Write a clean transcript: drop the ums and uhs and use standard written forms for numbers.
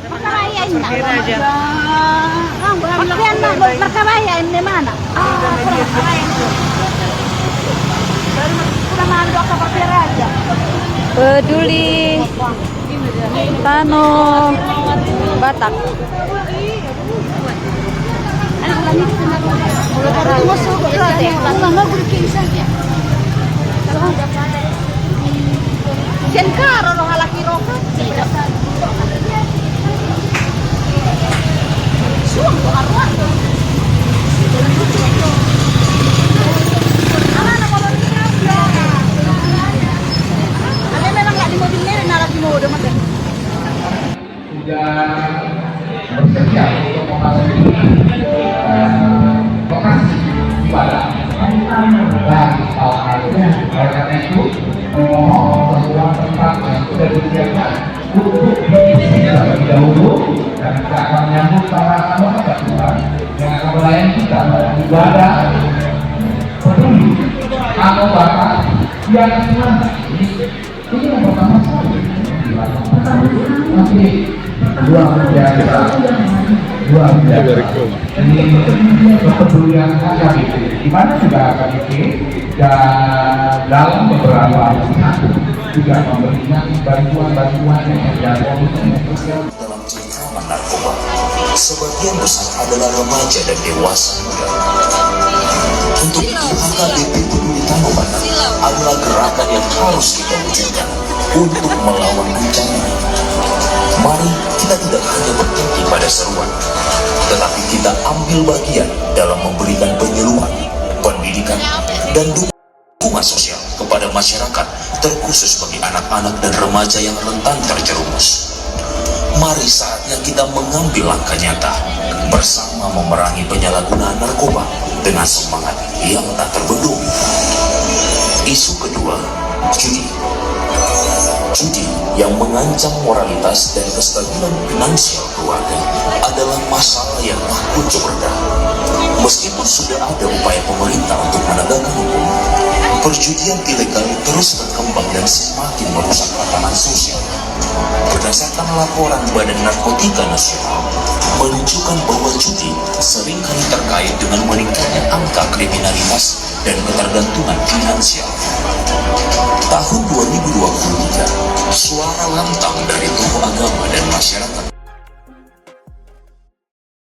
Perkabayan na. Pakyan na, perkabayan di mana? Kurang ka Piraja. Peduli Tano Batak. Sian karo no halaki roka. Suang ko arwan. Ano mo lang niya? Ano na lang di mobil nila nalagi mo udah mati. Sudah bersedia untuk memasuki lokasi ibadah dan alhamdulillah oleh karena itu memohon semua tempat yang sudah disediakan untuk diisi terlebih dahulu dan kita akan menyambut para hamba Tuhan yang akan melayani kita dalam ibadah peduli atau bakat yang mana ini yang pertama sekali masih luar biasa ini kepedulian KKBP di mana juga KKBP dan dalam beberapa pihak juga memberikan bantuan-bantuan yang terjangkau dalam cengkraman narkoba. Sebagian besar adalah remaja dan dewasa muda. Untuk itu HKBP Peduli Tano Batak adalah gerakan yang harus kita wujudkan untuk melawan bencana. Mari kita tidak hanya berhenti pada seruan, tetapi kita ambil bagian dalam memberikan penyuluhan, pendidikan, dan dukungan sosial kepada masyarakat, terkhusus bagi anak-anak dan remaja yang rentan terjerumus. Mari saatnya kita mengambil langkah nyata, bersama memerangi penyalahgunaan narkoba dengan semangat yang tak terbendung. Isu kedua, judi. Judi yang mengancam moralitas dan kestabilan finansial keluarga adalah masalah yang tak kunjung reda. Meskipun sudah ada upaya pemerintah untuk menegakkan hukum, perjudian ilegal terus berkembang dan semakin merusak tatanan sosial. Berdasarkan laporan Badan Narkotika Nasional, menunjukkan bahwa judi seringkali terkait dengan meningkatnya angka kriminalitas dan ketergantungan finansial. Tahun 2023, suara lantang dari tokoh agama dan masyarakat